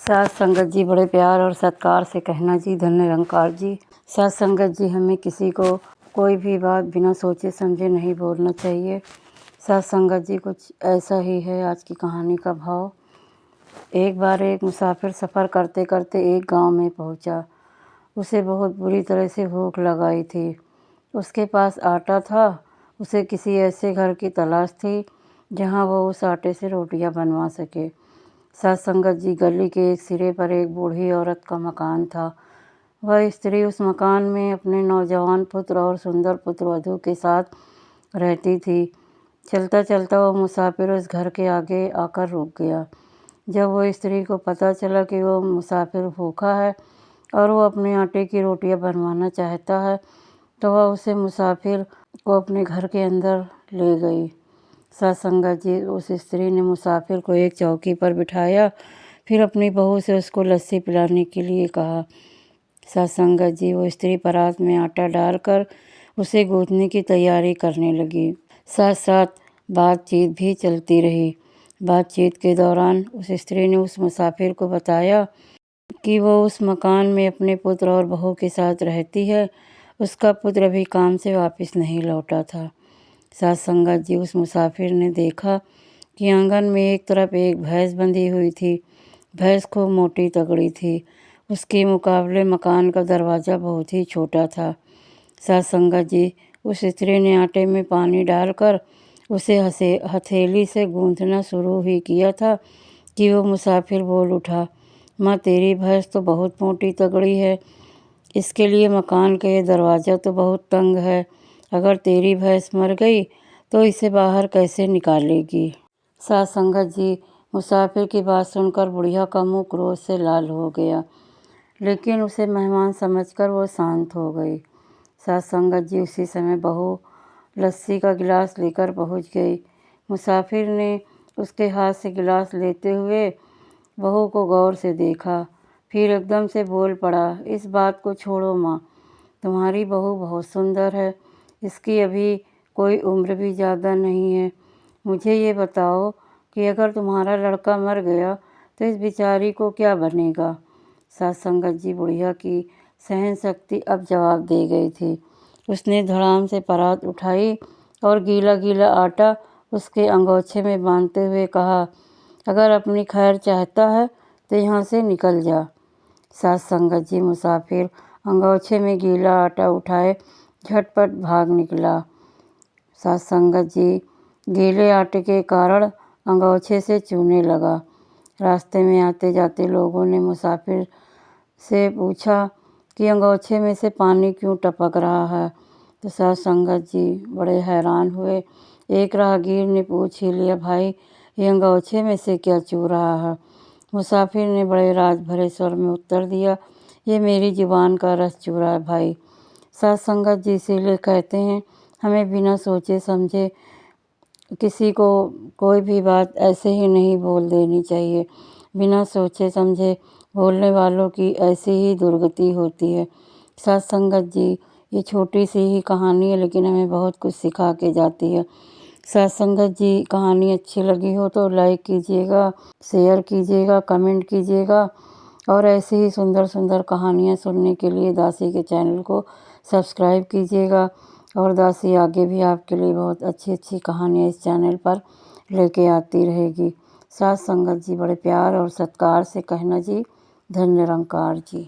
साथ संगत जी बड़े प्यार और सत्कार से कहना जी धन्य निरंकार जी। साथ संगत जी हमें किसी को कोई भी बात बिना सोचे समझे नहीं बोलना चाहिए। साथ संगत जी कुछ ऐसा ही है आज की कहानी का भाव। एक बार एक मुसाफिर सफ़र करते करते एक गांव में पहुंचा। उसे बहुत बुरी तरह से भूख लगाई थी। उसके पास आटा था। उसे किसी ऐसे घर की तलाश थी जहां वो उस आटे से रोटियां बनवा सके। साथ संगत जी गली के एक सिरे पर एक बूढ़ी औरत का मकान था। वह स्त्री उस मकान में अपने नौजवान पुत्र और सुंदर पुत्र वधू के साथ रहती थी। चलता चलता वो मुसाफिर उस घर के आगे आकर रुक गया। जब वो स्त्री को पता चला कि वो मुसाफिर भूखा है और वो अपने आटे की रोटियां बनवाना चाहता है तो वह उसे मुसाफिर को अपने घर के अंदर ले गई। साथ संगत जी उस स्त्री ने मुसाफिर को एक चौकी पर बिठाया, फिर अपनी बहू से उसको लस्सी पिलाने के लिए कहा। साथ संगत जी वो स्त्री परात में आटा डालकर उसे गूंथने की तैयारी करने लगी। साथ साथ बातचीत भी चलती रही। बातचीत के दौरान उस स्त्री ने उस मुसाफिर को बताया कि वो उस मकान में अपने पुत्र और बहू के साथ रहती है। उसका पुत्र अभी काम से वापस नहीं लौटा था। साथ संगत जी उस मुसाफिर ने देखा कि आंगन में एक तरफ एक भैंस बंधी हुई थी। भैंस खूब मोटी तगड़ी थी। उसके मुकाबले मकान का दरवाज़ा बहुत ही छोटा था। साथ संगत जी उस स्त्री ने आटे में पानी डालकर उसे हथेली से गूंथना शुरू ही किया था कि वो मुसाफिर बोल उठा, माँ तेरी भैंस तो बहुत मोटी तगड़ी है। इसके लिए मकान का ये दरवाज़ा तो बहुत तंग है। अगर तेरी भैंस मर गई तो इसे बाहर कैसे निकालेगी। साथ संगत जी मुसाफिर की बात सुनकर बुढ़िया का मुँह क्रोध से लाल हो गया, लेकिन उसे मेहमान समझकर वो शांत हो गई। साथ संगत जी उसी समय बहू लस्सी का गिलास लेकर पहुंच गई। मुसाफिर ने उसके हाथ से गिलास लेते हुए बहू को गौर से देखा, फिर एकदम से बोल पड़ा, इस बात को छोड़ो माँ, तुम्हारी बहू बहुत सुंदर है। इसकी अभी कोई उम्र भी ज़्यादा नहीं है। मुझे ये बताओ कि अगर तुम्हारा लड़का मर गया तो इस बेचारी को क्या बनेगा। साथ संगत जी बुढ़िया की सहन शक्ति अब जवाब दे गई थी। उसने धड़ाम से परात उठाई और गीला गीला आटा उसके अंगोछे में बांधते हुए कहा, अगर अपनी खैर चाहता है तो यहाँ से निकल जा। साथ संगत जी मुसाफिर अंगोछे में गीला आटा उठाए झटपट भाग निकला। साथ संगत जी गीले आटे के कारण अंगोछे से चूने लगा। रास्ते में आते जाते लोगों ने मुसाफिर से पूछा कि अंगोछे में से पानी क्यों टपक रहा है। तो साथ संगत जी बड़े हैरान हुए। एक राहगीर ने पूछ ही लिया, भाई ये अंगोछे में से क्या चू रहा है। मुसाफिर ने बड़े राज भरे स्वर में उत्तर दिया, ये मेरी जुबान का रस चू रहा है भाई। साथ संगत जी इसीलिए कहते हैं हमें बिना सोचे समझे किसी को कोई भी बात ऐसे ही नहीं बोल देनी चाहिए। बिना सोचे समझे बोलने वालों की ऐसी ही दुर्गति होती है। साथ संगत जी ये छोटी सी ही कहानी है लेकिन हमें बहुत कुछ सिखा के जाती है। साथ संगत जी कहानी अच्छी लगी हो तो लाइक कीजिएगा, शेयर कीजिएगा, कमेंट कीजिएगा और ऐसी ही सुंदर सुंदर कहानियाँ सुनने के लिए दासी के चैनल को सब्सक्राइब कीजिएगा। और दासी आगे भी आपके लिए बहुत अच्छी अच्छी कहानियाँ इस चैनल पर लेके आती रहेगी। साथ संगत जी बड़े प्यार और सत्कार से कहना जी धन्य निरंकार जी।